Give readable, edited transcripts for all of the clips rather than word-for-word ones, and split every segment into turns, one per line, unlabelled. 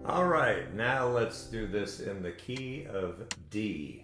All right, now let's do this in the key of D.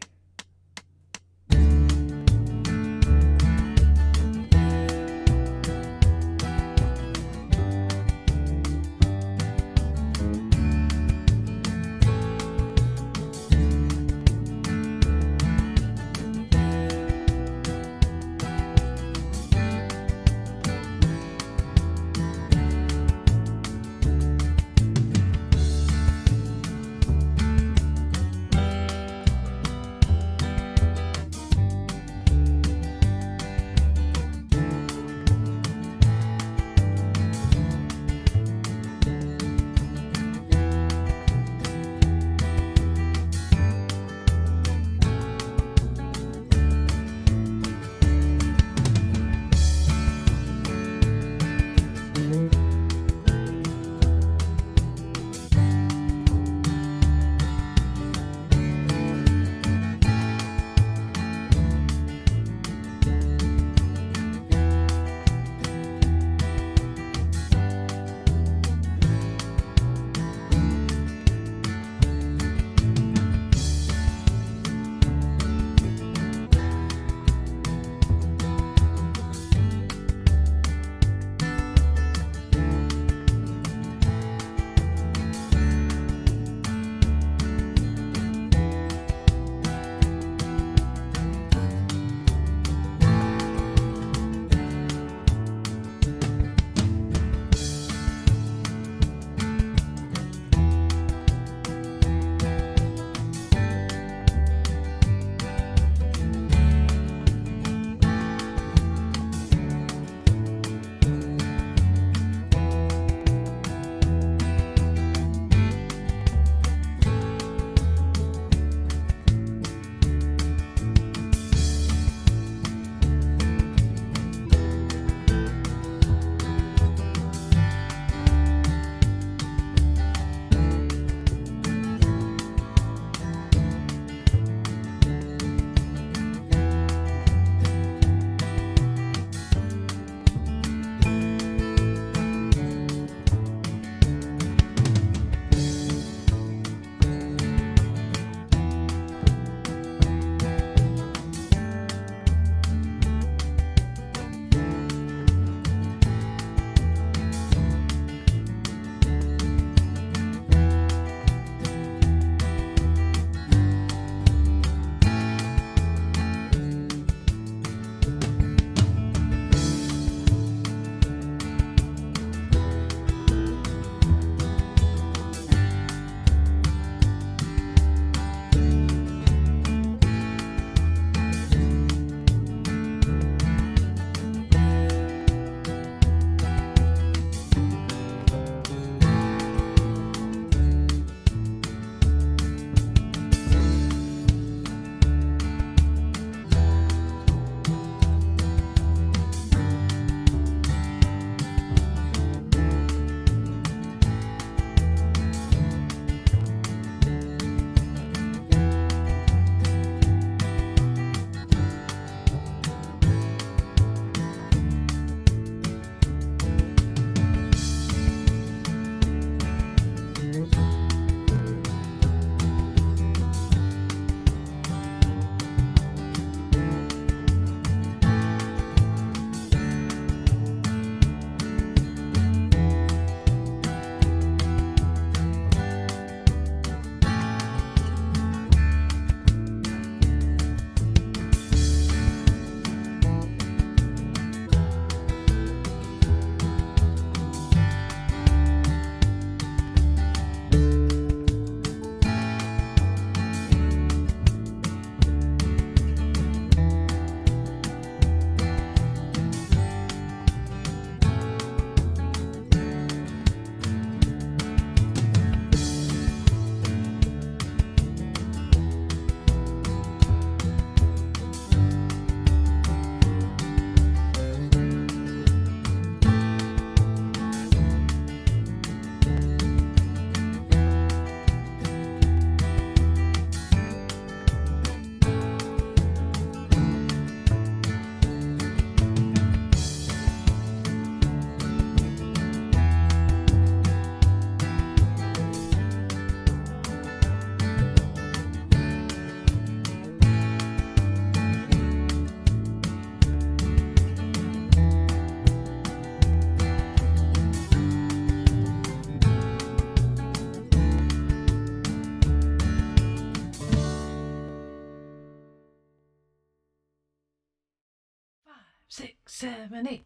7, 8.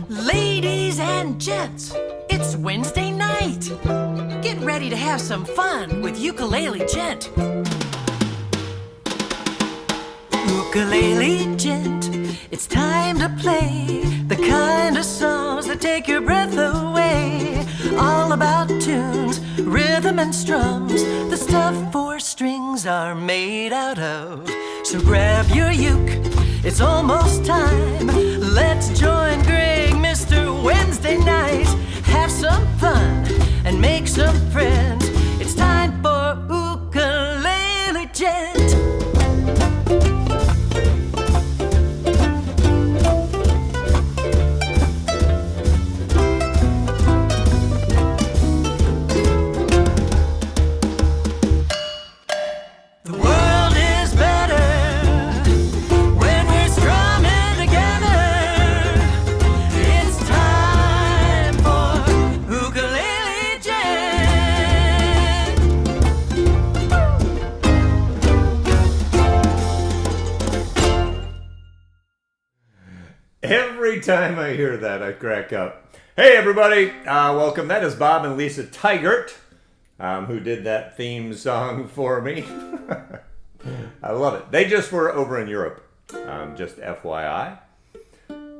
Ladies and gents, it's Wednesday night. Get ready to have some fun with Ukulele Gent. Ukulele Gent, it's time to play the kind of songs that take your breath away. All about tunes, rhythm and strums, the stuff 4 strings are made out of. So grab your uke, it's almost time. Let's join Greg, Mr. Wednesday Night. Have some fun and make some friends. It's time for Ukulele Gent.
Every time I hear that, I crack up. Hey, everybody. Welcome. That is Bob and Lisa Tigert, who did that theme song for me. I love it. They just were over in Europe, just FYI,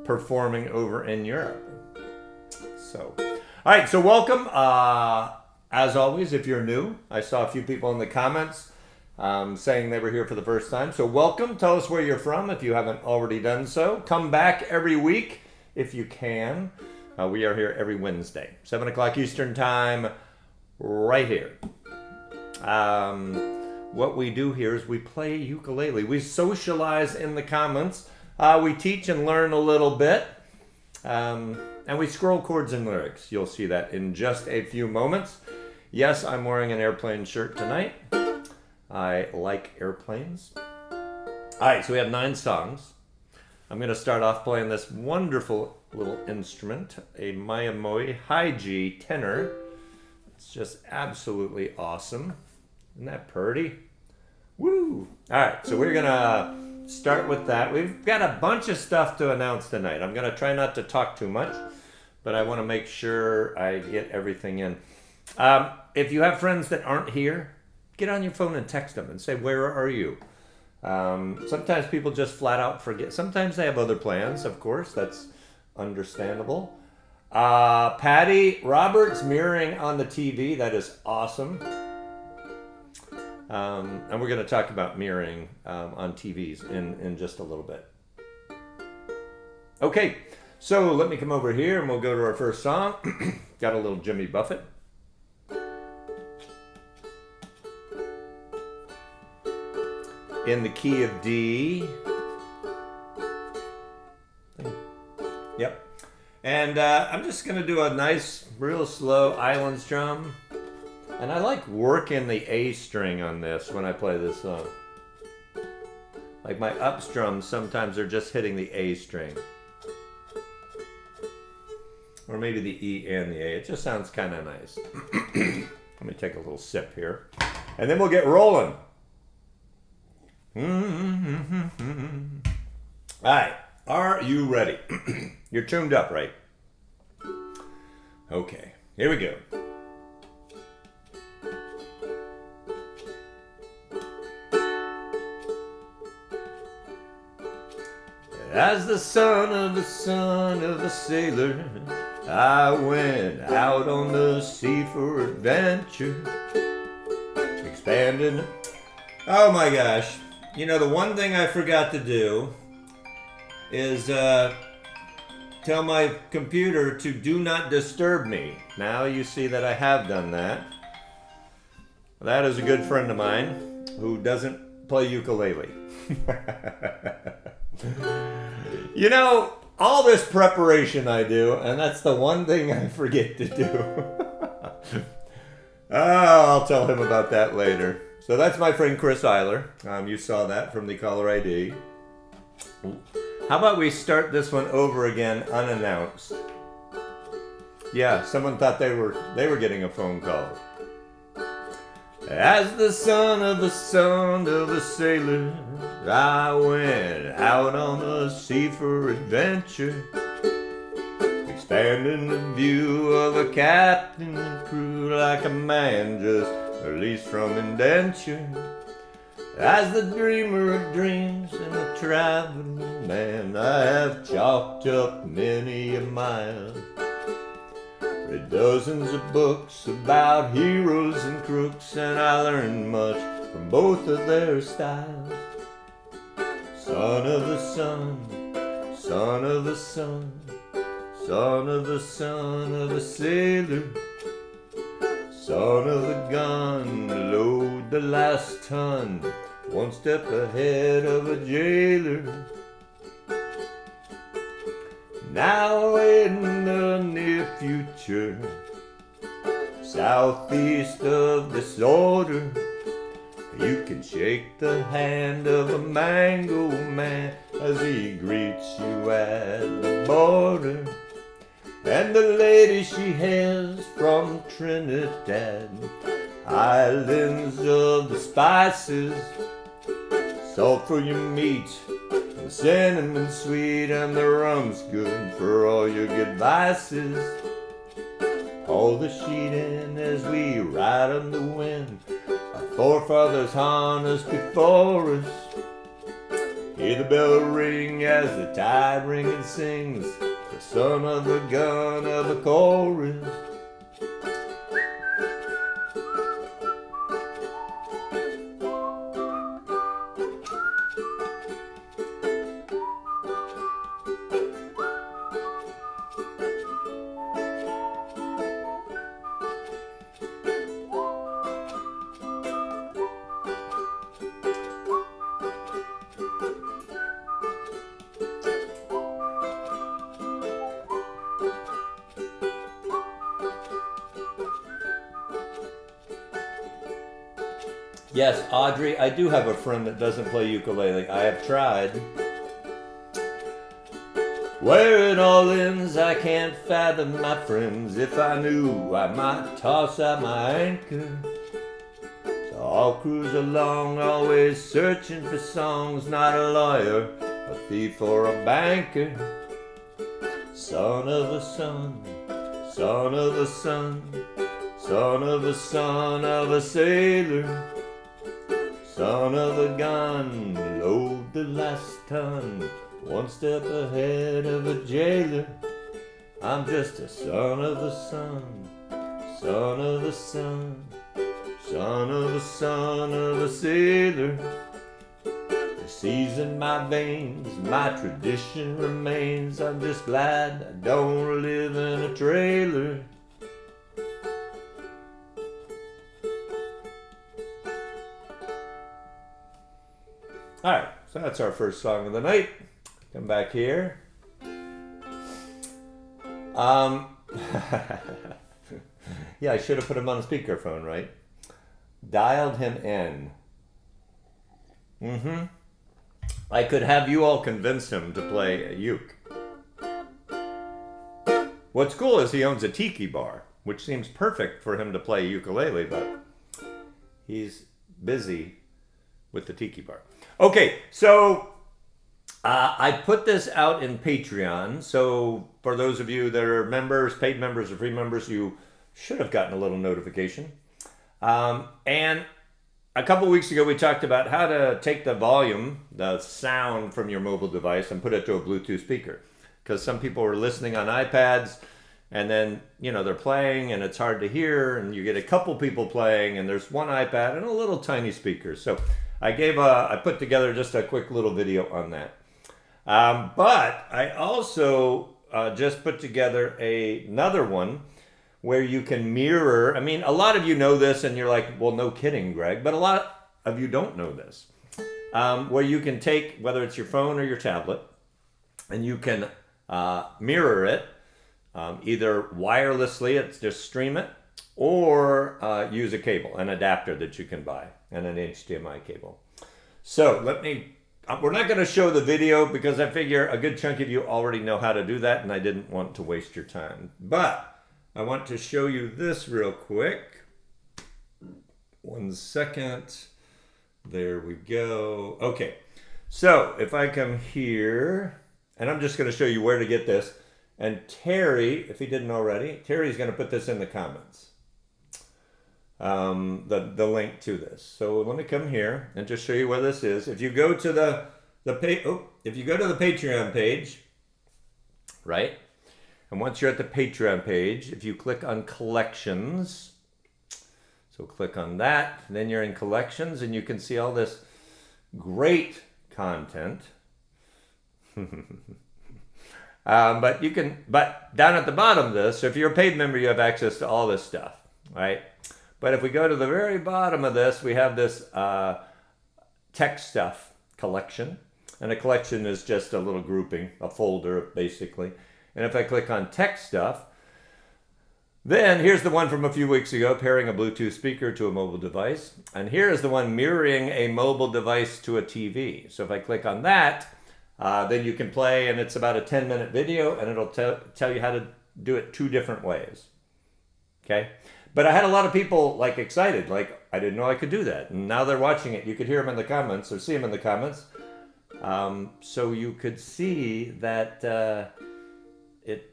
performing over in Europe. So, all right. So welcome. As always, if you're new, I saw a few people in the comments saying they were here for the first time. So welcome. Tell us where you're from if you haven't already done so. Come back every week if you can. We are here every Wednesday, 7 o'clock Eastern Time, right here. What we do here is we play ukulele. We socialize in the comments. We teach and learn a little bit. And we scroll chords and lyrics. You'll see that in just a few moments. Yes, I'm wearing an airplane shirt tonight. I like airplanes. All right, so we have 9 songs. I'm going to start off playing this wonderful little instrument, a Mayamoi high G tenor. It's just absolutely awesome. Isn't that pretty? Woo! All right, so we're going to start with that. We've got a bunch of stuff to announce tonight. I'm going to try not to talk too much, but I want to make sure I get everything in. If you have friends that aren't here, get on your phone and text them and say, where are you? Sometimes people just flat out forget. Sometimes they have other plans, of course. That's understandable. Patty Roberts mirroring on the TV. That is awesome. And we're going to talk about mirroring on TVs in just a little bit. Okay, so let me come over here and we'll go to our first song. Got a little Jimmy Buffett. In the key of D. Yep. And I'm just going to do a nice, real slow island strum. And I like working the A string on this when I play this song. Like my up strums sometimes are just hitting the A string. Or maybe the E and the A. It just sounds kind of nice. Let me take a little sip here. And then we'll get rolling. All right, are you ready? You're tuned up, right? Okay, here we go. As the son of a sailor, I went out on the sea for adventure, expanding. Oh my gosh. You know, the one thing I forgot to do is tell my computer to do not disturb me. Now you see that I have done that. That is a good friend of mine who doesn't play ukulele. You know, all this preparation I do, and that's the one thing I forget to do. Oh, I'll tell him about that later. So that's my friend Chris Eiler. You saw that from the caller ID. How about we start this one over again unannounced? Yeah, someone thought they were getting a phone call. As the son of a sailor, I went out on the sea for adventure, expanding the view of a captain and crew like a man just released from indenture. As the dreamer of dreams and the traveling man, I have chalked up many a mile. Read dozens of books about heroes and crooks, and I learned much from both of their styles. Son of the sun, son of the sun, son of the son of a sailor, son of the gun, load the last ton, one step ahead of a jailer. Now in the near future, southeast of disorder, you can shake the hand of a mango man as he greets you at the border. And the lady she hails from Trinidad, islands of the spices, salt for your meat, and cinnamon sweet, and the rum's good for all your good vices. Haul the sheet in as we ride on the wind, our forefathers harnessed before us. Hear the bell ring as the tide ringing sings, the son of the gun of a chorus. Yes, Audrey, I do have a friend that doesn't play ukulele. I have tried. Where it all ends, I can't fathom, my friends. If I knew, I might toss out my anchor. So I'll cruise along, always searching for songs. Not a lawyer, a thief, or a banker. Son of the sun, son of the sun, son of the son of a sailor, son of a gun, load the last ton, one step ahead of a jailer. I'm just a son of the sun, son of the sun, son of the son of a sailor. The seas in my veins, my tradition remains. I'm just glad I don't live in a trailer. All right, so that's our first song of the night. Come back here. Yeah, I should have put him on speakerphone, right? Dialed him in. I could have you all convince him to play a uke. What's cool is he owns a tiki bar, which seems perfect for him to play ukulele, but he's busy with the tiki bar. Okay, so I put this out in Patreon. So for those of you that are members, paid members or free members, you should have gotten a little notification. And a couple weeks ago, we talked about how to take the volume, the sound from your mobile device, and put it to a Bluetooth speaker. Because some people are listening on iPads, and then, they're playing, and it's hard to hear, and you get a couple people playing, and there's one iPad and a little tiny speaker. So I put together just a quick little video on that. But I also just put together another one where you can mirror. I mean, a lot of you know this and you're like, well, no kidding, Greg. But a lot of you don't know this. Where you can take, whether it's your phone or your tablet, and you can mirror it, either wirelessly, it's just stream it, or use a cable, an adapter that you can buy, and an HDMI cable. So we're not going to show the video because I figure a good chunk of you already know how to do that, and I didn't want to waste your time. But I want to show you this real quick. 1 second. There we go. Okay. So if I come here, and I'm just going to show you where to get this. And Terry, if he didn't already, Terry's going to put this in the comments. The link to this. So let me come here and just show you where this is. If you go to the Patreon page, right? And once you're at the Patreon page, if you click on collections, so click on that, then you're in collections and you can see all this great content. But down at the bottom of this, so if you're a paid member, you have access to all this stuff, right? But if we go to the very bottom of this, we have this tech stuff collection. And a collection is just a little grouping, a folder basically. And if I click on tech stuff, then here's the one from a few weeks ago, pairing a Bluetooth speaker to a mobile device. And here is the one mirroring a mobile device to a TV. So if I click on that, then you can play, and it's about a 10-minute video, and it'll tell you how to do it 2 different ways. Okay? But I had a lot of people like excited, like I didn't know I could do that. And now they're watching it. You could hear them in the comments or see them in the comments. So you could see that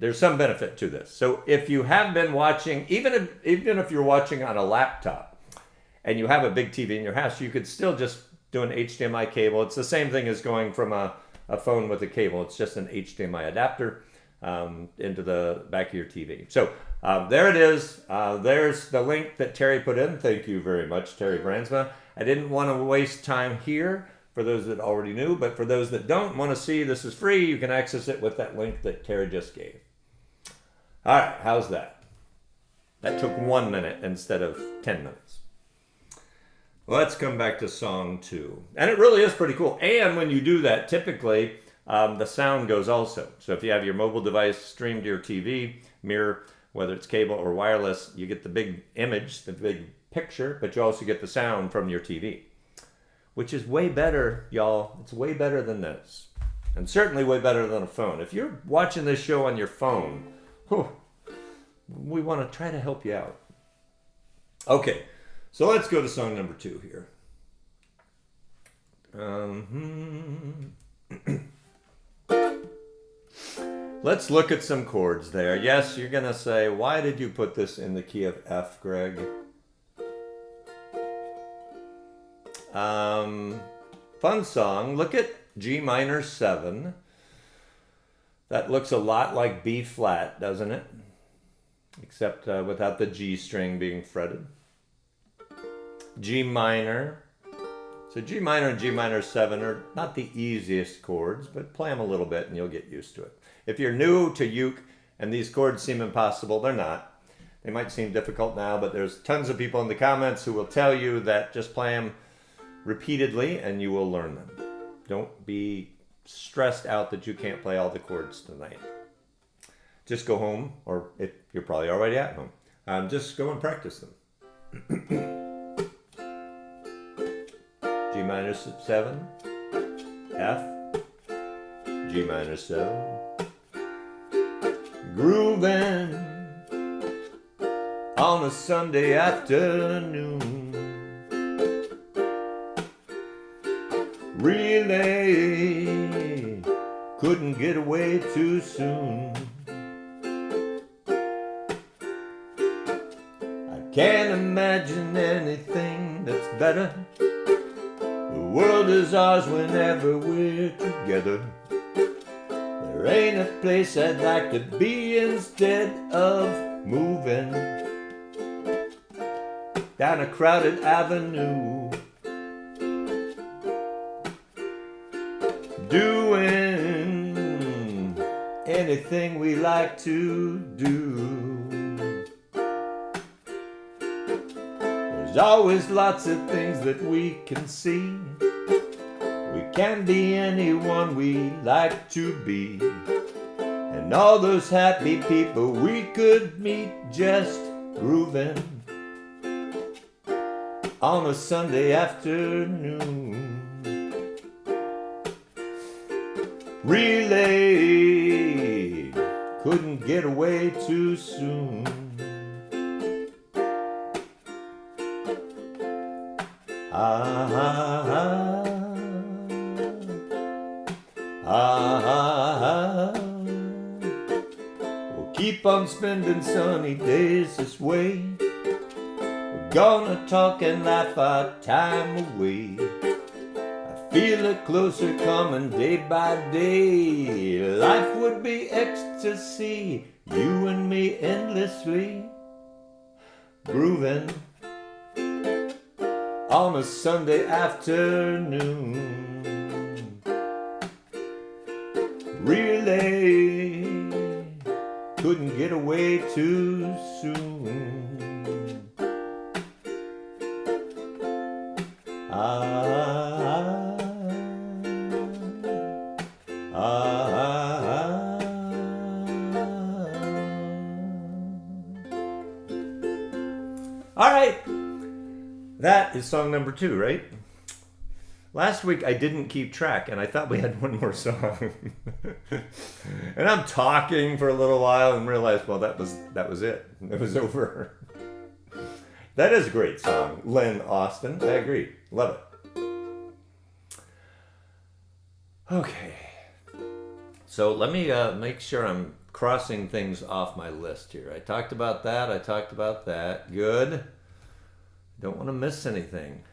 there's some benefit to this. So if you have been watching, even if you're watching on a laptop and you have a big TV in your house, you could still just do an HDMI cable. It's the same thing as going from a phone with a cable. It's just an HDMI adapter into the back of your TV. So there it is. There's the link that Terry put in. Thank you very much, Terry Brandsma. I didn't want to waste time here for those that already knew, but for those that don't want to see, this is free. You can access it with that link that Terry just gave. All right, how's that? That took 1 minute instead of 10 minutes. Let's come back to song 2. And it really is pretty cool. And when you do that, typically the sound goes also. So if you have your mobile device streamed to your TV, mirror, whether it's cable or wireless, you get the big image, the big picture, but you also get the sound from your TV, which is way better, y'all. It's way better than this. And certainly way better than a phone. If you're watching this show on your phone, we want to try to help you out. Okay, so let's go to song number 2 here. Let's look at some chords there. Yes, you're going to say, why did you put this in the key of F, Greg? Fun song. Look at G minor 7. That looks a lot like B flat, doesn't it? Except without the G string being fretted. G minor. So G minor and G minor 7 are not the easiest chords, but play them a little bit and you'll get used to it. If you're new to uke and these chords seem impossible, they're not. They might seem difficult now, but there's tons of people in the comments who will tell you that just play them repeatedly and you will learn them. Don't be stressed out that you can't play all the chords tonight. Just go home, or if you're probably already at home, just go and practice them. G minor 7, F, G minor 7, grooving on a Sunday afternoon. Really couldn't get away too soon. I can't imagine anything that's better. The world is ours whenever we're together. There ain't a place I'd like to be instead of moving down a crowded avenue, doing anything we like to do. There's always lots of things that we can see. We can be anyone we like to be, and all those happy people we could meet just grooving on a Sunday afternoon. Really couldn't get away too soon. Ah, ah, ah, ah. We'll keep on spending sunny days this way. We're gonna talk and laugh our time away. I feel it closer coming day by day. Life would be ecstasy, you and me endlessly grooving on a Sunday afternoon. Really couldn't get away too soon. Ah, ah, ah. All right. That is song number 2, right? Last week I didn't keep track and I thought we had one more song. And I'm talking for a little while and realized, well, that was it. It was over. That is a great song. Lynn Austin. I agree. Love it. Okay. So let me make sure I'm crossing things off my list here. I talked about that. Good. Don't want to miss anything.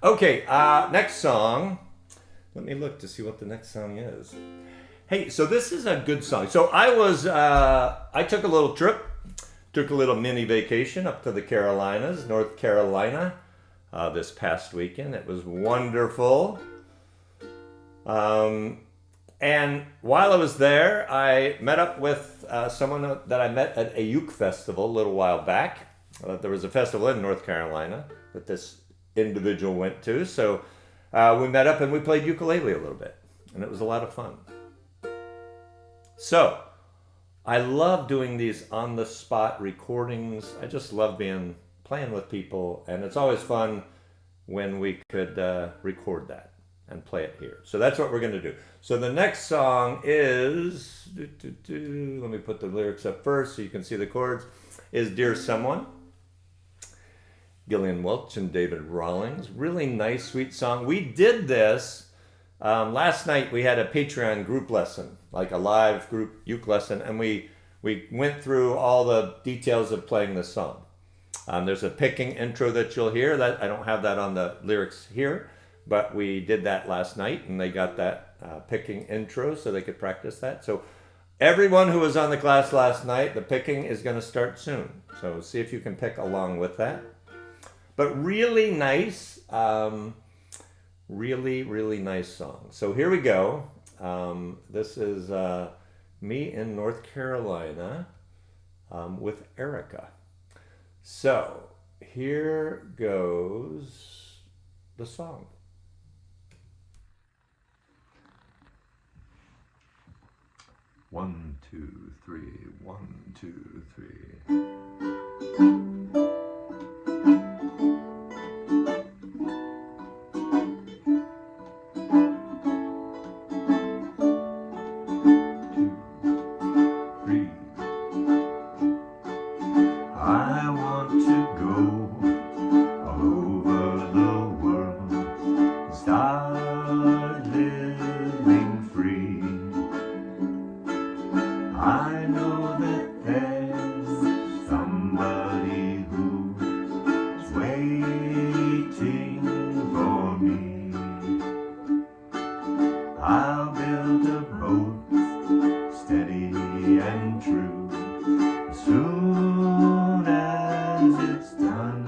Okay, next song. Let me look to see what the next song is. Hey, so this is a good song. So I took a little trip, took a little mini vacation up to the Carolinas, North Carolina, this past weekend. It was wonderful. And while I was there, I met up with someone that I met at a uke festival a little while back. There was a festival in North Carolina that this individual went to. So we met up and we played ukulele a little bit. And it was a lot of fun. So I love doing these on-the-spot recordings. I just love playing with people. And it's always fun when we could record that and play it here. So that's what we're going to do. So the next song is, let me put the lyrics up first so you can see the chords, is Dear Someone. Gillian Welch and David Rawlings. Really nice, sweet song. We did this last night. We had a Patreon group lesson, like a live group uke lesson, and we went through all the details of playing this song. There's a picking intro that you'll hear. That I don't have that on the lyrics here, but we did that last night, and they got that picking intro so they could practice that. So everyone who was on the class last night, the picking is going to start soon. So see if you can pick along with that. But really nice, really nice song. So here we go. This is me in North Carolina with Erica. So here goes the song. 1, 2, 3, 1, 2, 3. I know that there's somebody who's waiting for me. I'll build a boat steady and true. As soon as it's done,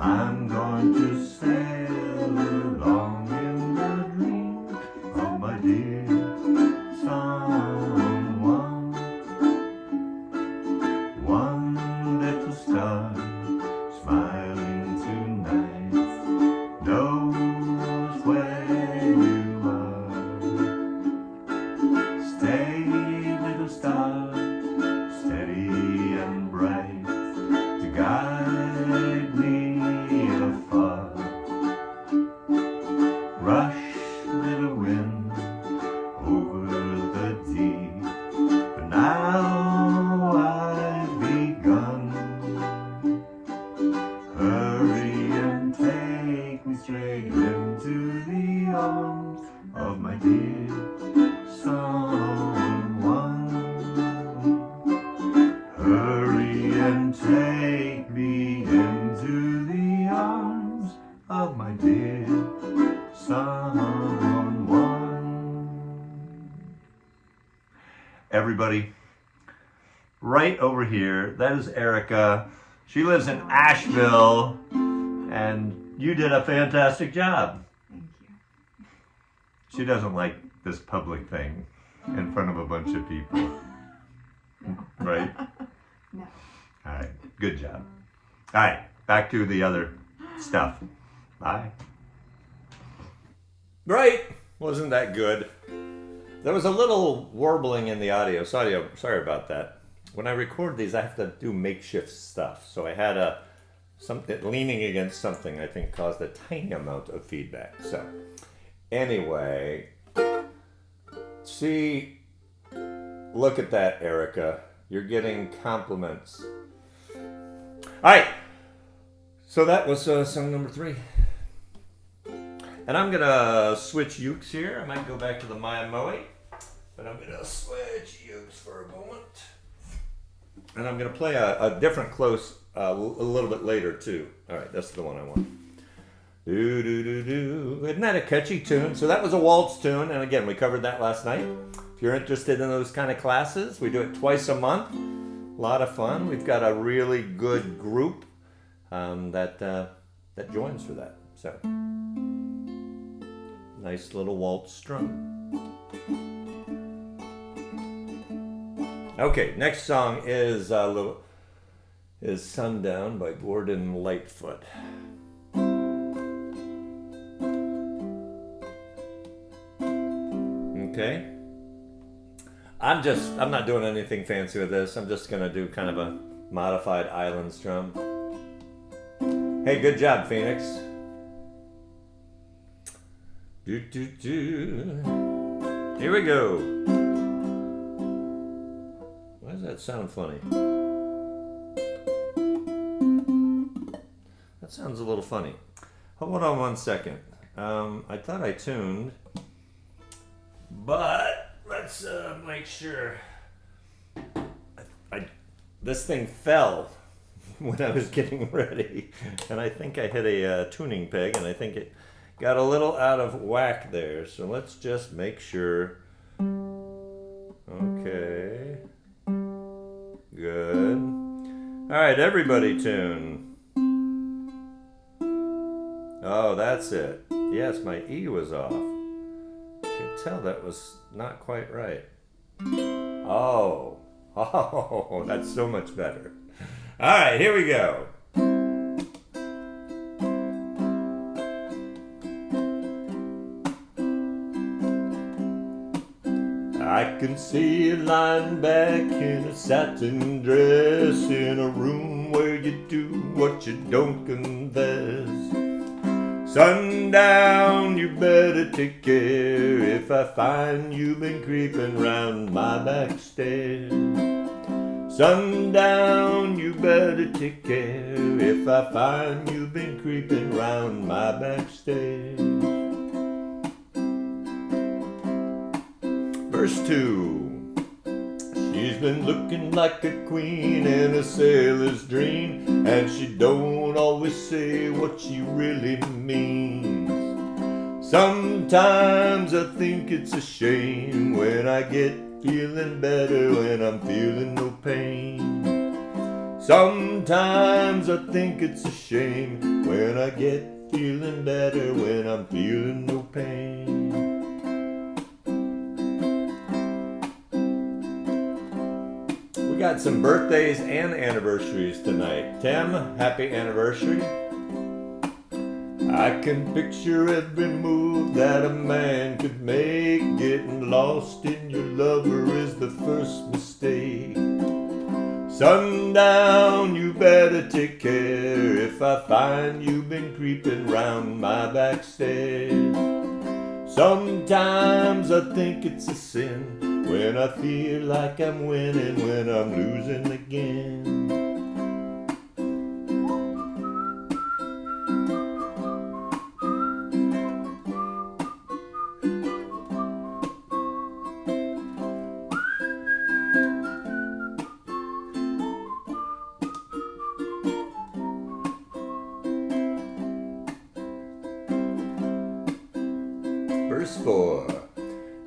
I'm going to sail along in the dream of my dear someone. One little star smiling tonight knows where you are. arms of my dear someone. Hurry and take me into the arms of my dear someone. Everybody, right over here, that is Erica. She lives in Asheville, and you did a fantastic job.
Thank you.
She doesn't like this public thing in front of a bunch of people.
No.
Right?
No.
All right, good job. All right, back to the other stuff. Bye. Right, wasn't that good? There was a little warbling in the audio. Sorry about that. When I record these, I have to do makeshift stuff. So I had something leaning against something, I think, caused a tiny amount of feedback. So anyway, see, look at that, Erica. You're getting compliments. All right. So that was song number 3. And I'm going to switch ukes here. I might go back to the Maya Moe. But I'm going to switch ukes for a moment. And I'm going to play a different close a little bit later, too. All right, that's the one I want. Do, do, do, do. Isn't that a catchy tune? So that was a waltz tune. And again, we covered that last night. If you're interested in those kind of classes, we do it twice a month. A lot of fun. We've got a really good group that joins for that. So, nice little waltz strum. Okay, next song is Sundown by Gordon Lightfoot. Okay. I'm not doing anything fancy with this. I'm just gonna do kind of a modified island strum. Hey, good job, Phoenix. Do, do, do. Here we go. Why does that sound funny? That sounds a little funny. Hold on 1 second. I thought I tuned, but let's make sure. This thing fell when I was getting ready, and I think I hit a tuning peg, and I think it got a little out of whack there. So let's just make sure. Okay. Good. All right, everybody tune. Oh, that's it. Yes, my E was off. I could tell that was not quite right. Oh, that's so much better. All right, here we go. I can see you lying back in a satin dress in a room where you do what you don't confess. Sundown, you better take care if I find you've been creeping round my back stairs. Sundown, you better take care if I find you've been creeping round my back stairs. Verse 2. She's been looking like a queen in a sailor's dream, and she don't always say what she really means. Sometimes I think it's a shame when I get feeling better when I'm feeling no pain. Sometimes I think it's a shame when I get feeling better when I'm feeling no pain. We got some birthdays and anniversaries tonight. Tim, happy anniversary. I can picture every move that a man could make. Getting lost in your lover is the first mistake. Sundown, you better take care if I find you've been creeping round my back stairs. Sometimes I think it's a sin when I feel like I'm winning, when I'm losing again. Verse 4.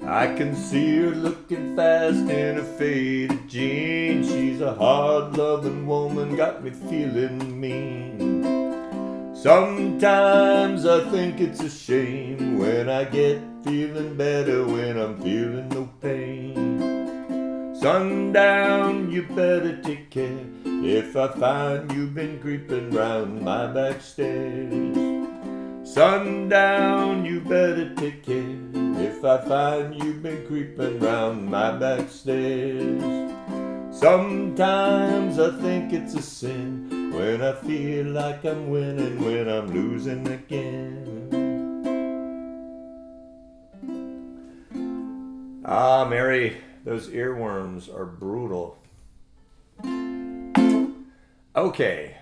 I can see her looking fast in a faded jean. She's a hard-loving woman, got me feeling mean. Sometimes I think it's a shame when I get feeling better when I'm feeling no pain. Sundown, you better take care if I find you've been creeping round my back stairs. Sundown, you better take care if I find you've been creeping round my back stairs. Sometimes I think it's a sin when I feel like I'm winning when I'm losing again. Ah, Mary, those earworms are brutal. Okay.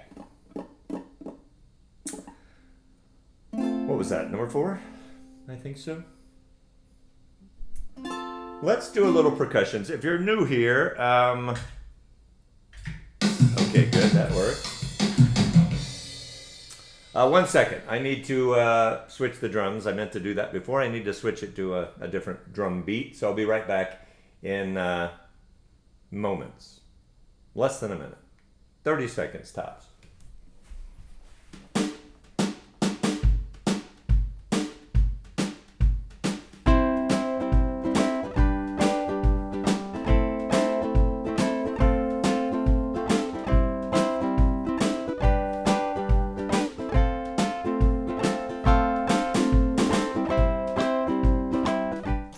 What was that, number 4? I think so. Let's do a little percussions. If you're new here, okay, good, that works. 1 second, I need to switch the drums. I meant to do that before. I need to switch it to a different drum beat, so I'll be right back in moments. Less than a minute. 30 seconds tops.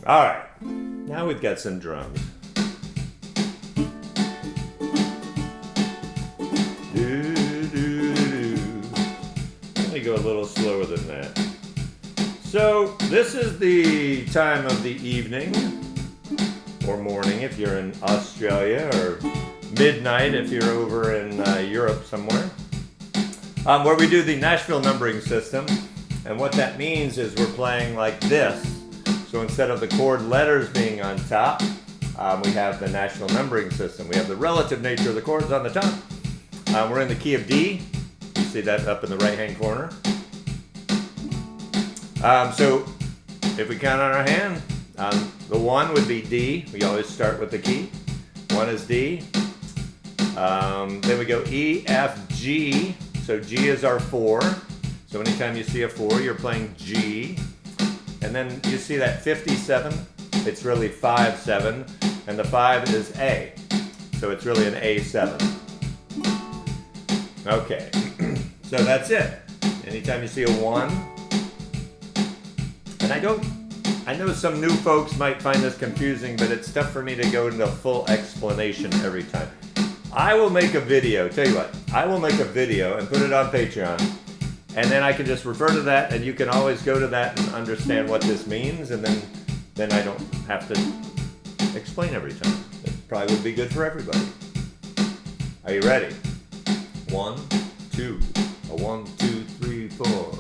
All right, now we've got some drums. Let me go a little slower than that. So this is the time of the evening or morning if you're in Australia, or midnight if you're over in Europe somewhere, where we do the Nashville numbering system. And what that means is we're playing like this. So instead of the chord letters being on top, we have the national numbering system. We have the relative nature of the chords on the top. We're in the key of D. You see that up in the right-hand corner. So if we count on our hand, the 1 would be D. We always start with the key. 1 is D. Then we go E, F, G. So G is our 4. So anytime you see a 4, you're playing G. And then you see that 57, it's really 5-7, and the 5 is A, so it's really an A7. Okay, so that's it. Anytime you see a 1, and I know some new folks might find this confusing, but it's tough for me to go into full explanation every time. I will make a video, tell you what, I will make a video and put it on Patreon. And then I can just refer to that, and you can always go to that and understand what this means, and then I don't have to explain every time. It probably would be good for everybody. Are you ready? 1, 2, 1, 2, 3, 4.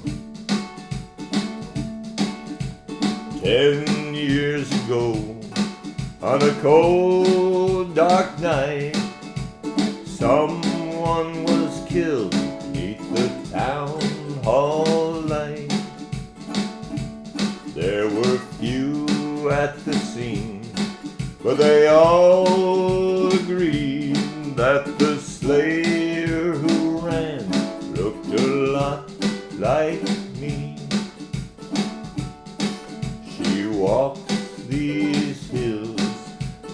10 years ago, on a cold, dark night, someone was killed beneath the town hall light. There were few at the scene, but they all agreed that the slayer who ran looked a lot like me. She walks these hills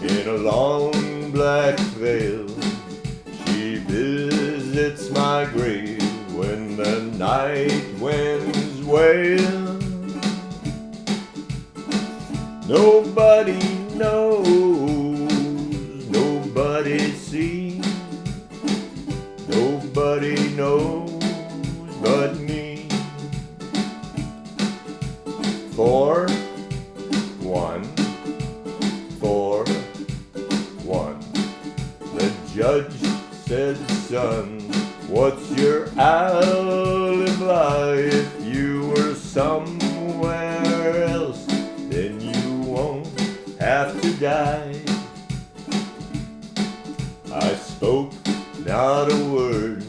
in a long black veil. She visits my grave when the night winds wail. Nobody knows, nobody sees, nobody knows but me. 4, 1, 4, 1. The judge said, son, what's your alibi? If you were somewhere else, then you won't have to die. I spoke not a word,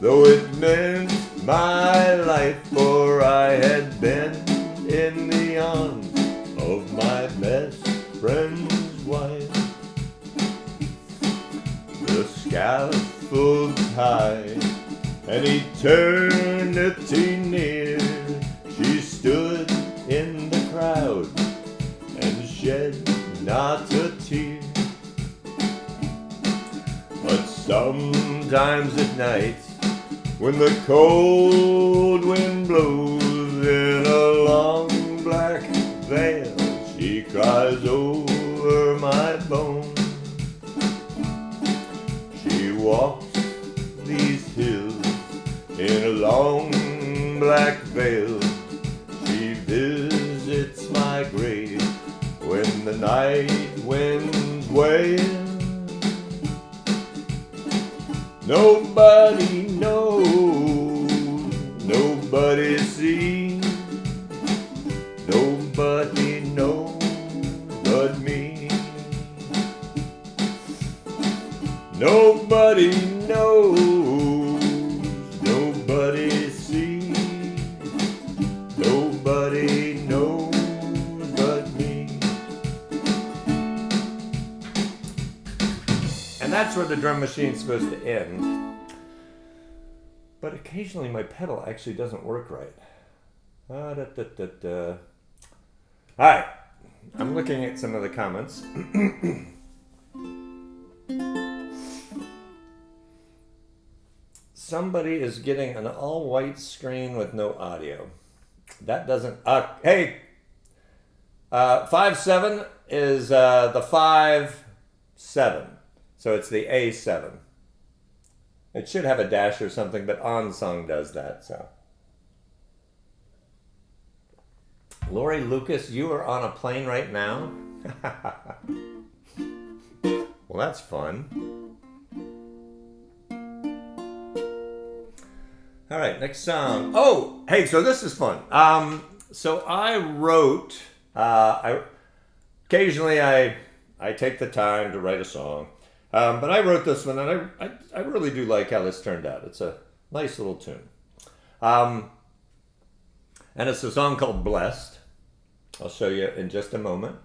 though it meant my life, for I had been in the arms of my best friend's wife. The scaffold's high and eternity near. She stood in the crowd and shed not a tear. But sometimes at night, when the cold wind blows in a long black veil, she cries over my bones. She walks these hills in a long black veil. She visits my grave when the night winds wail. Nobody knows, nobody sees, nobody knows but me. Nobody knows, nobody sees, nobody knows but me. And that's where the drum machine's supposed to end. But occasionally my pedal actually doesn't work right. Alright, I'm looking at some of the comments. Somebody is getting an all-white screen with no audio. That doesn't... hey! 5-7 is the 5-7. So it's the A7. It should have a dash or something, but OnSong does that, so. Lori Lucas, you are on a plane right now? Well, that's fun. All right, next song. Oh, hey, so this is fun. So I wrote, occasionally I take the time to write a song. But I wrote this one, and I really do like how this turned out. It's a nice little tune. And it's a song called Blessed. I'll show you in just a moment.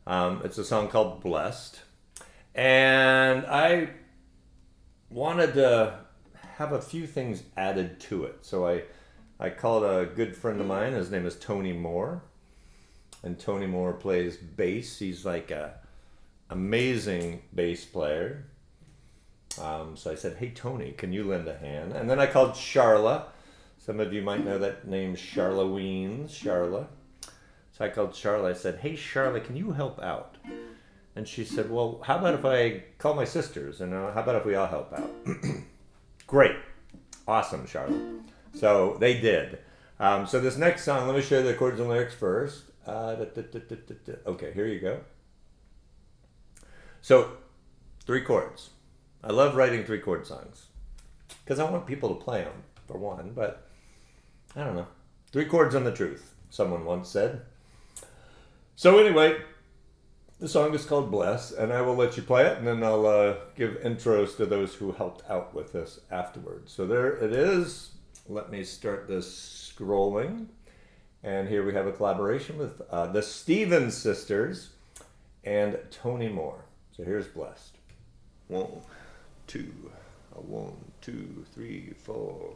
It's a song called Blessed. And I wanted to have a few things added to it. So I called a good friend of mine. His name is Tony Moore. And Tony Moore plays bass. He's like a amazing bass player. So I said, hey, Tony, can you lend a hand? And then I called Charla. Some of you might know that name, Charlaweens, Charla. So I called Charla. I said, hey, Charla, can you help out? And she said, well, how about if I call my sisters? And how about if we all help out? Great. Awesome, Charla. So they did. So this next song, let me show you the chords and lyrics first. Okay, here you go. So, 3 chords. I love writing 3-chord songs because I want people to play them, for one, but I don't know. 3 chords and the truth, someone once said. So anyway, the song is called Bless, and I will let you play it, and then I'll give intros to those who helped out with this afterwards. So there it is. Let me start this scrolling. And here we have a collaboration with the Stevens sisters and Tony Moore. So here's Blessed. 1, 2, 1, 2, 3, 4.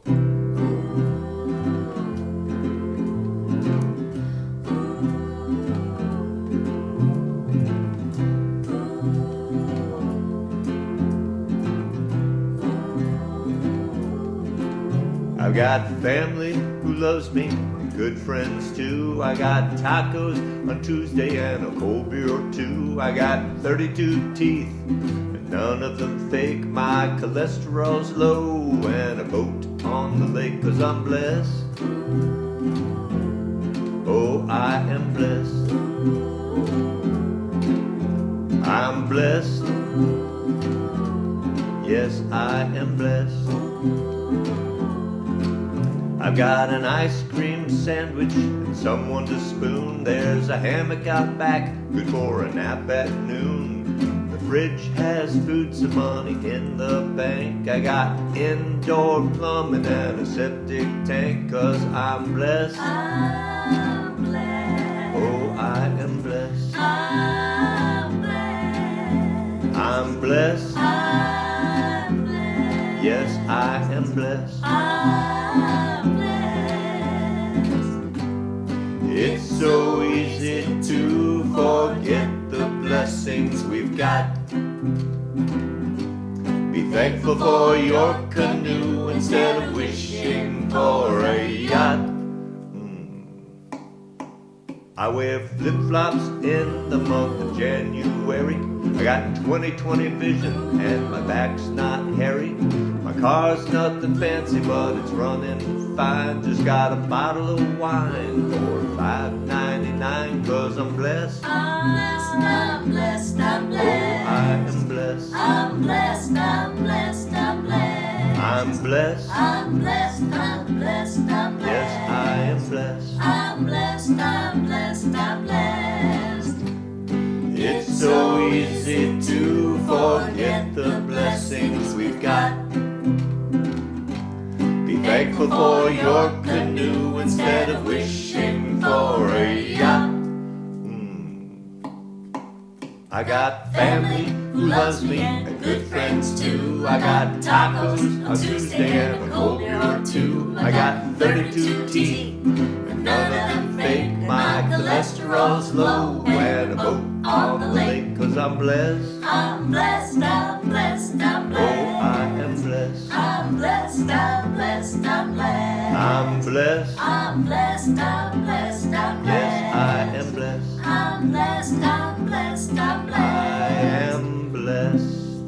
I've got family who loves me, good friends too. I got tacos on Tuesday and a cold beer or 2. I got 32 teeth, and none of them fake. My cholesterol's low, and a boat on the lake, 'cause I'm blessed. Oh, I am blessed. I'm blessed. Yes, I am blessed. I've got an ice cream sandwich and someone to spoon. There's a hammock out back, good for a nap at noon. The fridge has food, some money in the bank. I got indoor plumbing and a septic tank, 'cause I'm blessed. It's so easy to forget the blessings we've got. Be thankful for your canoe instead of wishing for a yacht. I wear flip-flops in the month of January. I got 20/20 vision and my back's not hairy. My car's nothing fancy, but it's running fine. Just got a bottle of wine for $5.99, 'cause I'm blessed.
I'm blessed, I'm blessed, I'm
Oh,
blessed.
I am blessed.
I'm blessed, I'm blessed, I'm blessed.
I'm blessed.
I'm blessed, I'm blessed, I'm blessed.
Yes, I am blessed.
I'm blessed, I'm blessed, I'm blessed.
It's so easy to forget the blessings we've got. Be thankful for your canoe instead of wishing for a yacht. I got family who loves me and good friends too. I got tacos on Tuesday and a cold beer or two. I got 32 teeth and none of them fake. My cholesterol's low and a boat on the lake, 'cause I'm blessed.
I'm blessed, I'm blessed, I'm
Oh,
blessed.
I am blessed.
I'm blessed, I'm blessed, I'm blessed.
I'm blessed.
I'm blessed, I'm blessed, I'm blessed.
Yes, I am blessed.
I'm blessed, I'm blessed, I'm blessed.
I am blessed.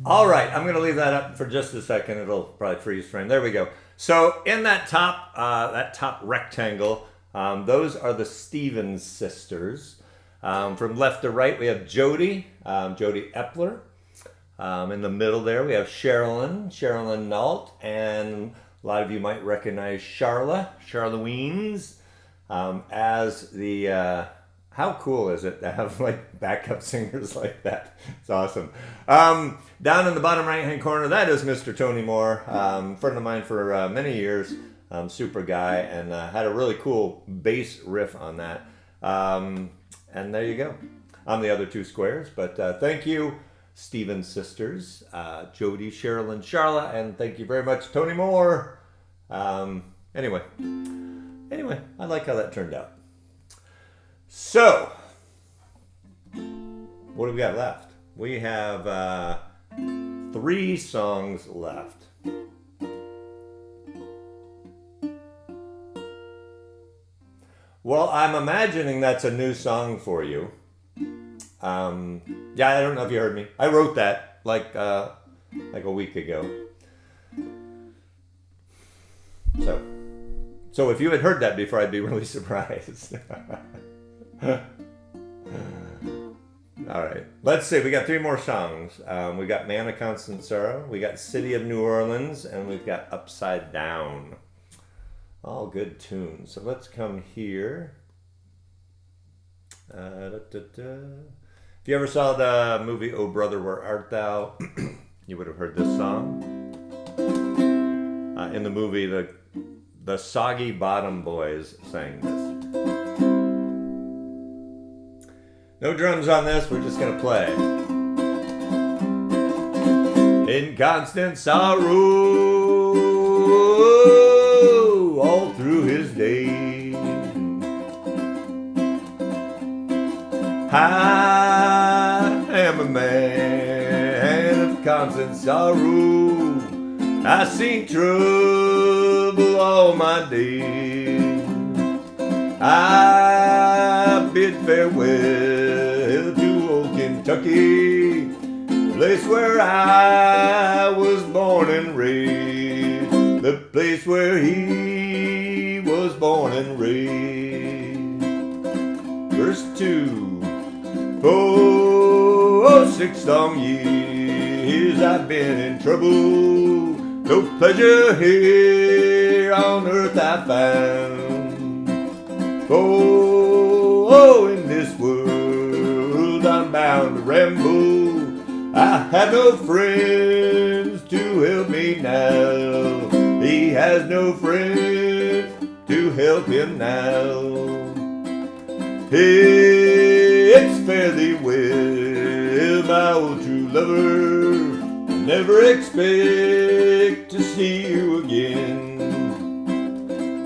All right, I'm going to leave that up for just a second. It'll probably freeze frame. There we go. So in that top rectangle, those are the Stevens sisters. From left to right, we have Jody Epler. In the middle there, we have Sherilyn Nault, and a lot of you might recognize Charleweens, as the, how cool is it to have like backup singers like that? It's awesome. Down in the bottom right-hand corner, that is Mr. Tony Moore, friend of mine for many years, super guy, and had a really cool bass riff on that. And there you go. I'm the other two squares, but thank you, Stevens sisters, Jody, Sherilyn, Charla, and thank you very much, Tony Moore. Anyway, I like how that turned out. So, what do we got left? We have 3 songs left. Well, I'm imagining that's a new song for you. Yeah, I don't know if you heard me. I wrote that like a week ago. So if you had heard that before, I'd be really surprised. All right, let's see. We got 3 more songs. We got Man of Constant Sorrow, we got City of New Orleans, and we've got Upside Down. All good tunes. So let's come here. If you ever saw the movie Oh Brother, Where Art Thou, you would have heard this song. In the movie, the Soggy Bottom Boys sang this. No drums on this, we're just gonna play. In constant sorrow all through his days, I am a man of constant sorrow. I seen trouble all my days. I bid farewell to old Kentucky, place where I was born and raised, the place where he was born and raised. Verse 2. For 6 long years I've been in trouble, no pleasure here on earth I found. In this world I'm bound to ramble, I have no friends to help me now. He has no friend to help him now. Hey, it's fare thee well, my old true lover. Never expect to see you again.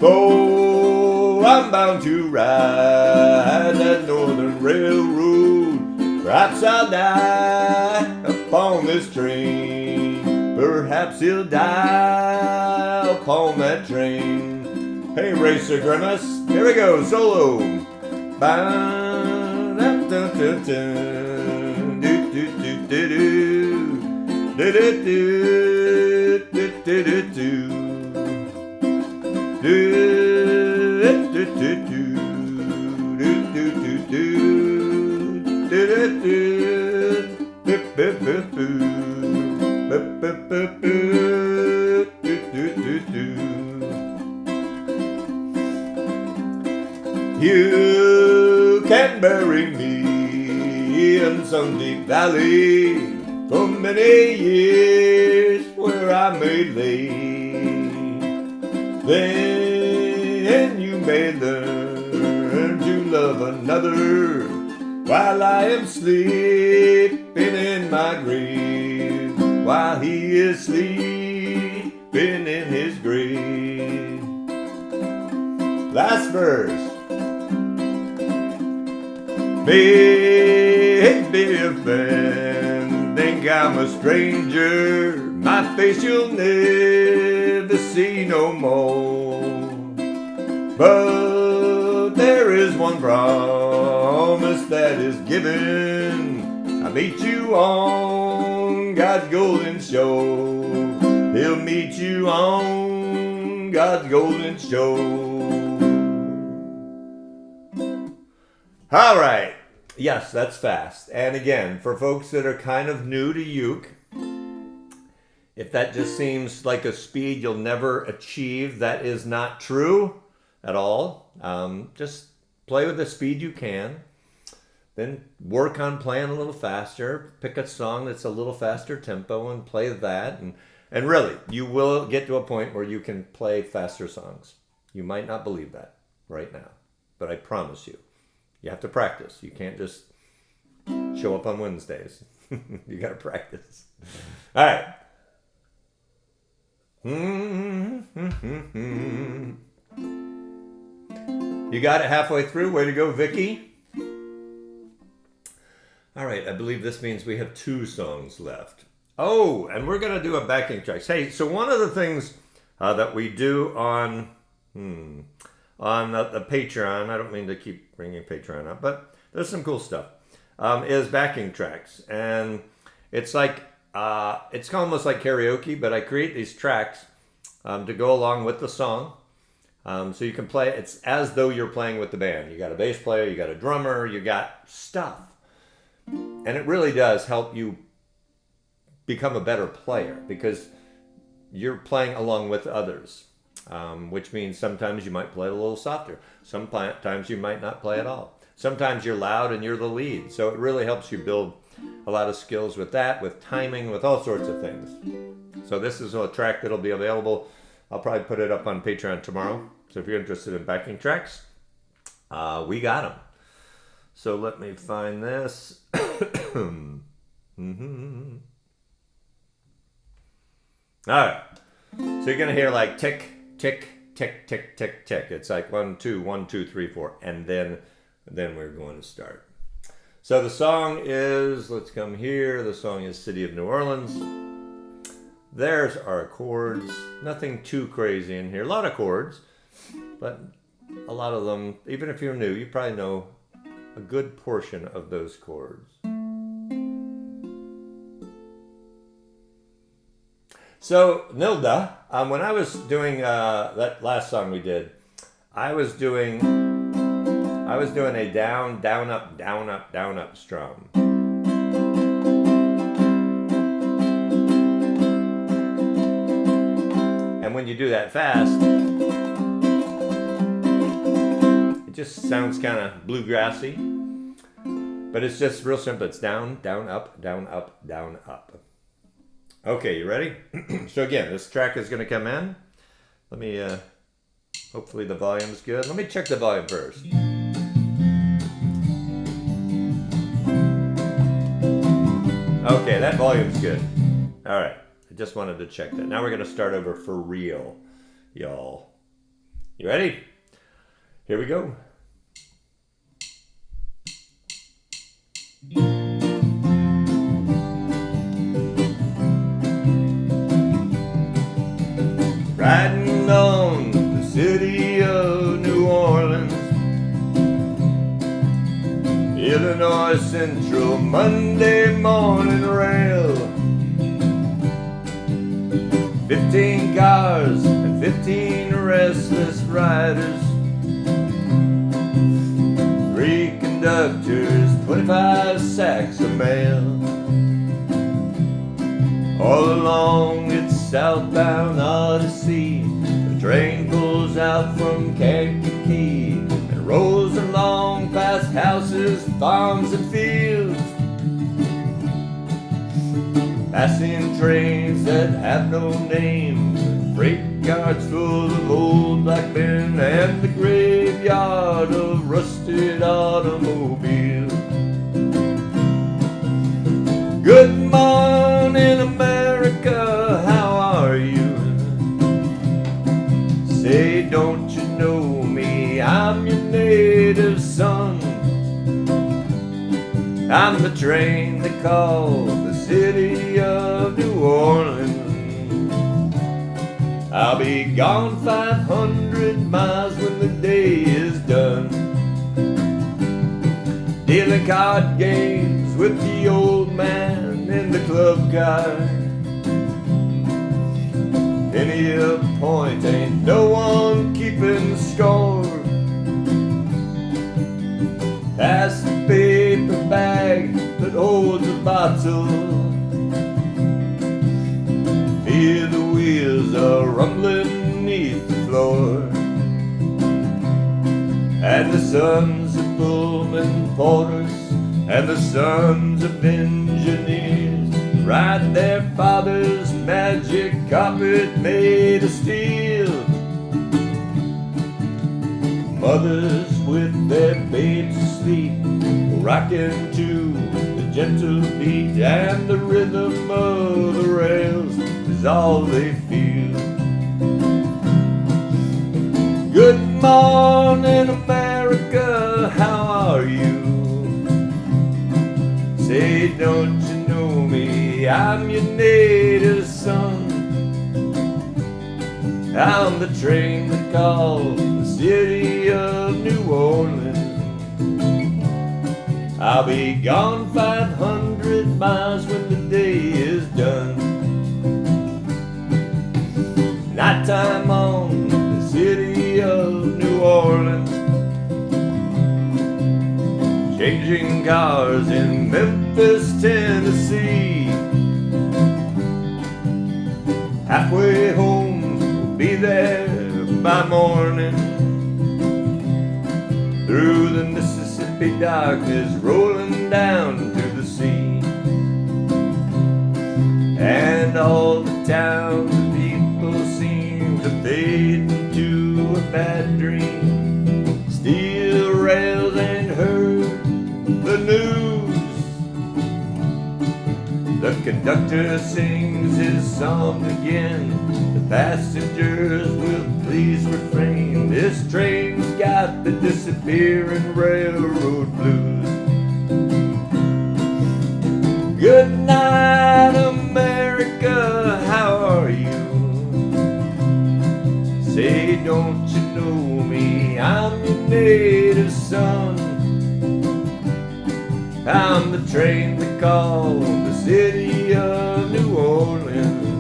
For I'm bound to ride that northern railroad. Perhaps I'll die upon this train. Perhaps he'll die upon that train. Hey, Racer Grimace, here we go, solo. You can bury me in some deep valley for many years where I may lay. Then you may learn to love another while I am sleeping in my grave, while he is sleeping in his grave. Last verse. Maybe a friend think I'm a stranger, my face you'll never see no more. But there is one promise that is given, I'll meet you on God's golden shore. He'll meet you on God's golden shore. All right. Yes, that's fast. And again, for folks that are kind of new to uke, if that just seems like a speed you'll never achieve, that is not true at all. Just play with the speed you can. Then work on playing a little faster. Pick a song that's a little faster tempo and play that. And really, you will get to a point where you can play faster songs. You might not believe that right now, but I promise you. You have to practice. You can't just show up on Wednesdays. You got to practice. All right. You got it halfway through. Way to go, Vicky. All right. I believe this means we have 2 songs left. Oh, and we're going to do a backing track. Hey, so one of the things that we do on the Patreon, I don't mean to keep bringing Patreon up, but there's some cool stuff, is backing tracks. And it's like, it's almost like karaoke, but I create these tracks to go along with the song. So you can play, it's as though you're playing with the band. You got a bass player, you got a drummer, you got stuff. And it really does help you become a better player because you're playing along with others. Which means sometimes you might play a little softer. Sometimes you might not play at all. Sometimes you're loud and you're the lead. So it really helps you build a lot of skills with that, with timing, with all sorts of things. So this is a track that'll be available. I'll probably put it up on Patreon tomorrow. So if you're interested in backing tracks, we got them. So let me find this. All right. So you're going to hear like tick, tick, tick, tick, tick, tick. It's like 1, 2, 1, 2, 3, 4. And then we're going to start. So the song is, let's come here. The song is City of New Orleans. There's our chords. Nothing too crazy in here. A lot of chords, but a lot of them, even if you're new, you probably know a good portion of those chords. So, Nilda, when I was doing that last song we did, I was doing a down, down, up, down, up, down, up strum. And when you do that fast, it just sounds kind of bluegrassy. But it's just real simple. It's down, down, up, down, up, down, up. Okay, you ready? So again, this track is going to come in. Let me, hopefully the volume's good. Let me check the volume first. Okay, that volume's good. All right, I just wanted to check that. Now we're going to start over for real, y'all. You ready? Here we go. Riding on the city of New Orleans, Illinois Central Monday morning rail. 15 cars and 15 restless riders, 3 conductors, 25 sacks of mail. All along its southbound Odyssey, the train pulls out from Kankakee and rolls along past houses, farms, and fields, passing trains that have no name, freight yards full of old black men, and the graveyard of rusted automobiles. Good morning, America, how are you? Say, don't you know me? I'm your native son. I'm the train they call the city of New Orleans. I'll be gone 500 miles when the day is done, dealing card games with the old man in the club car. Penny a point, ain't no one keeping score. Pass the paper bag that holds a bottle, hear the wheels are rumbling beneath the floor, and the sons of Pullman porters and the sons of engineers ride their father's magic carpet made of steel. Mothers with their babes asleep, rocking to the gentle beat, and the rhythm of the rails is all they feel. Good morning, America, how are you? Say, don't you know me? I'm your native son. I'm the train that called the city of New Orleans. I'll be gone 500 miles when the day is done. Nighttime on the city of New Orleans, changing cars in Memphis, Tennessee. Halfway home, we'll be there by morning. Through the Mississippi darkness, rolling down to the sea. And all the town people seem to fade into a bad dream. Steel rails ain't heard the news. The conductor sings his song again. The passengers will please refrain. This train's got the disappearing railroad blues. Good night, America, how are you? Say, don't you know me? I'm your native son. I'm the train they call the city of New Orleans.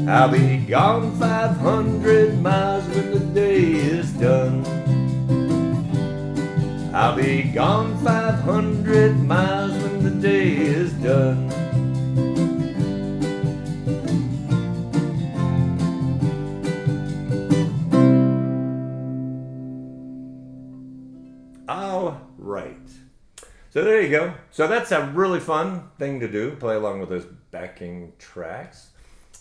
I'll be gone 500 miles when the day is done. I'll be gone 500 miles when the day is done. All right. So there you go. So that's a really fun thing to do, play along with those backing tracks.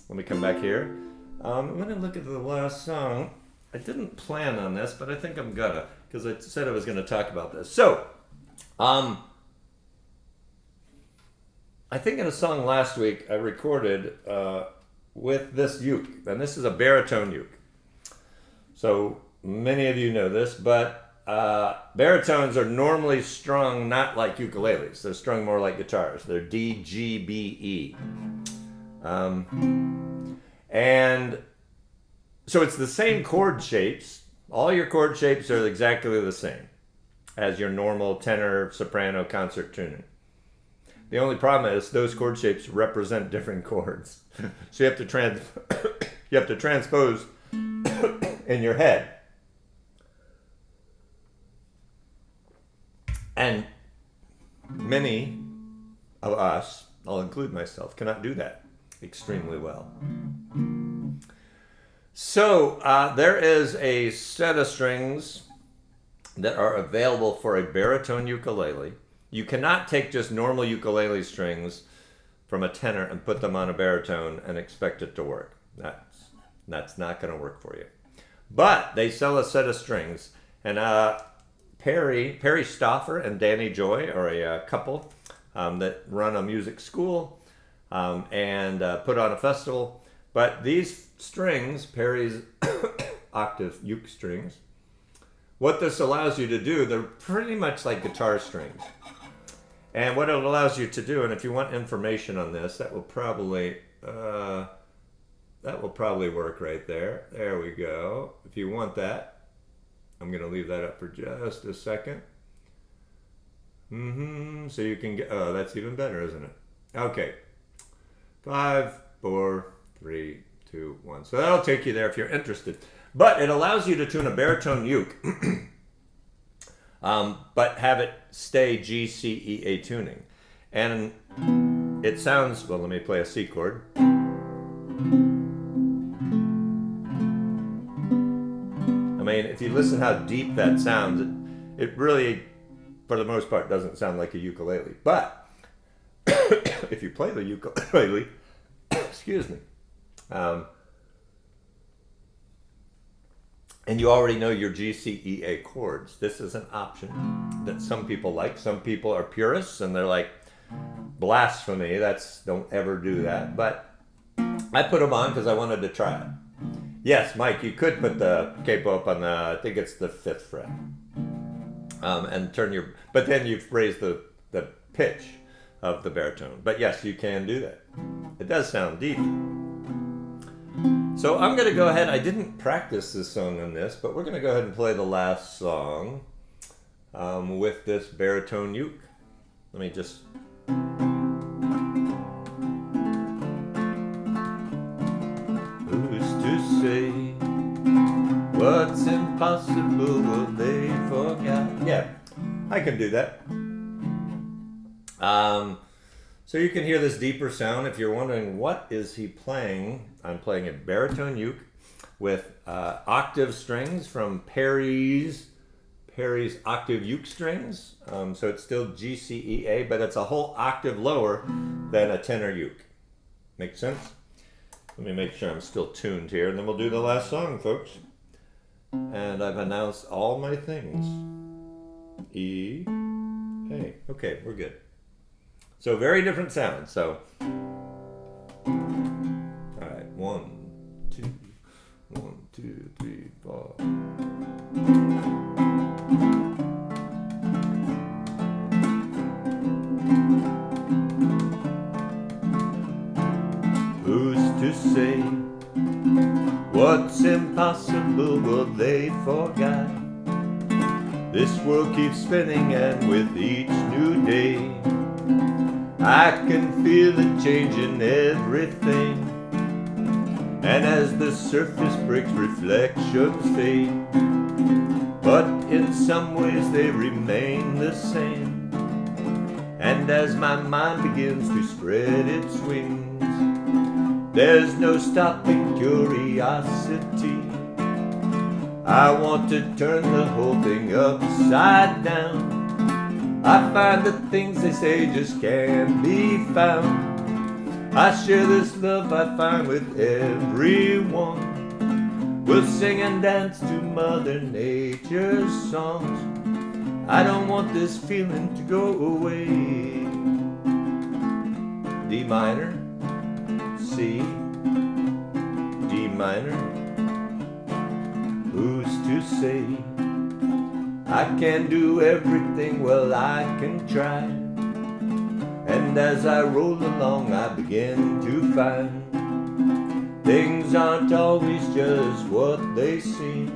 Let me come back here. I'm going to look at the last song. I didn't plan on this, but I think I'm gonna, because I said I was going to talk about this. So, I think in a song last week I recorded with this uke, and this is a baritone uke. So many of you know this, but baritones are normally strung not like ukuleles. They're strung more like guitars. They're D, G, B, E. And so it's the same chord shapes. All your chord shapes are exactly the same as your normal tenor, soprano, concert tuning. The only problem is those chord shapes represent different chords. So you have to transpose in your head. And many of us, I'll include myself, cannot do that extremely well. So there is a set of strings that are available for a baritone ukulele. You cannot take just normal ukulele strings from a tenor and put them on a baritone and expect it to work. That's not going to work for you. But they sell a set of strings, and Perry Stauffer and Danny Joy are a couple that run a music school and put on a festival. But these strings, Perry's octave uke strings, what this allows you to do, they're pretty much like guitar strings. And what it allows you to do, and if you want information on this, that will probably work right there. There we go. If you want that, I'm going to leave that up for just a second. So you can get, oh, that's even better, isn't it? Okay. 5, 4, 3, 2, 1. So that'll take you there if you're interested. But it allows you to tune a baritone uke, but have it stay G, C, E, A tuning. And it sounds, well, let me play a C chord. I mean, if you listen how deep that sounds, it really, for the most part, doesn't sound like a ukulele. But if you play the ukulele, excuse me, and you already know your G, C, E, A chords, this is an option that some people like. Some people are purists and they're like, blasphemy, don't ever do that. But I put them on because I wanted to try it. Yes, Mike, you could put the capo up on the, I think it's the 5th fret. And but then you've raised the pitch of the baritone. But yes, you can do that. It does sound deep. So I'm going to go ahead. I didn't practice this song on this, but we're going to go ahead and play the last song with this baritone uke. Let me just... Who's to say what's impossible will they forget? Yeah, I can do that. So you can hear this deeper sound. If you're wondering what is he playing, I'm playing a baritone uke with octave strings from Perry's octave uke strings. So it's still G, C, E, A, but it's a whole octave lower than a tenor uke. Make sense? Let me make sure I'm still tuned here, and then we'll do the last song, folks. And I've announced all my things. E, A. Okay, we're good. So very different sounds. So, all right, 1, 2, 1, 2, 3, 4. Who's to say what's impossible will they forget? This world keeps spinning, and with each new day I can feel it changing everything. And as the surface breaks, reflections fade, but in some ways they remain the same. And as my mind begins to spread its wings, there's no stopping curiosity. I want to turn the whole thing upside down. I find that things they say just can't be found. I share this love I find with everyone. We'll sing and dance to Mother Nature's songs. I don't want this feeling to go away. D minor, C, D minor. Ooh. to say. I can't do everything, well I can try. And as I roll along I begin to find things aren't always just what they seem.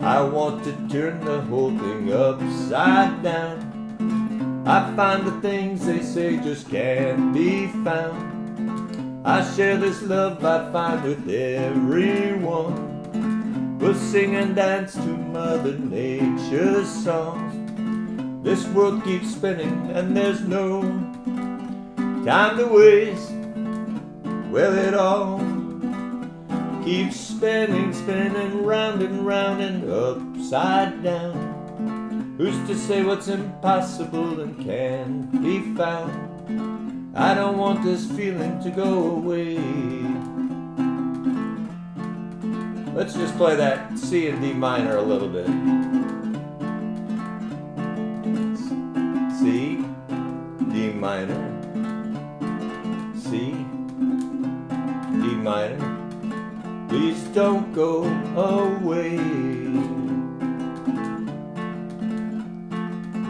I want to turn the whole thing upside down. I find the things they say just can't be found. I share this love I find with everyone. We'll sing and dance to Mother Nature's songs. This world keeps spinning and there's no time to waste. Well, it all keeps spinning, spinning round and round and upside down. Who's to say what's impossible and can't be found? I don't want this feeling to go away. Let's just play that C and D minor a little bit. C, D minor, C, D minor. Please don't go away.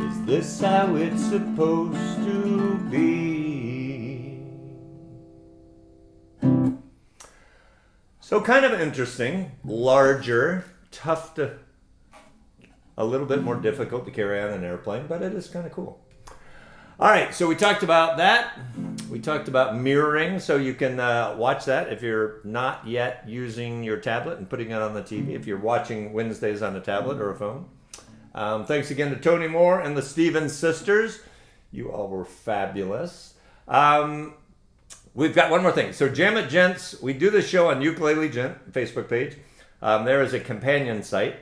Is this how it's supposed to be? So kind of interesting, larger, tough to, a little bit more difficult to carry on an airplane, but it is kind of cool. All right, so we talked about that. We talked about mirroring, so you can watch that if you're not yet using your tablet and putting it on the TV, if you're watching Wednesdays on a tablet or a phone. Thanks again to Tony Moore and the Stevens sisters. You all were fabulous. We've got one more thing. So Jam It Gents, we do this show on Ukulele Gent Facebook page. There is a companion site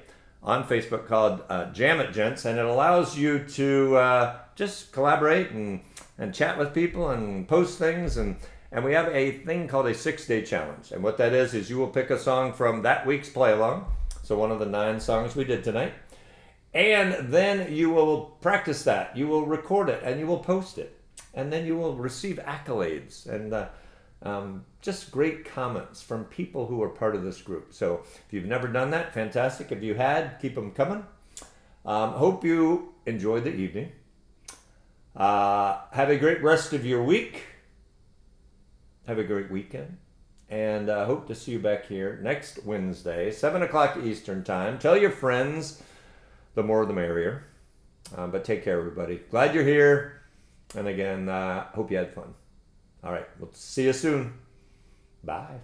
on Facebook called Jam It Gents, and it allows you to just collaborate and chat with people and post things. And we have a thing called a 6-day challenge. And what that is you will pick a song from that week's play along. So one of the 9 songs we did tonight. And then you will practice that. You will record it and you will post it. And then you will receive accolades and just great comments from people who are part of this group. So if you've never done that, fantastic. If you had, keep them coming. Hope you enjoyed the evening. Have a great rest of your week. Have a great weekend. And hope to see you back here next Wednesday, 7 o'clock Eastern Time. Tell your friends, the more the merrier. But take care, everybody. Glad you're here. And again, hope you had fun. All right, we'll see you soon. Bye.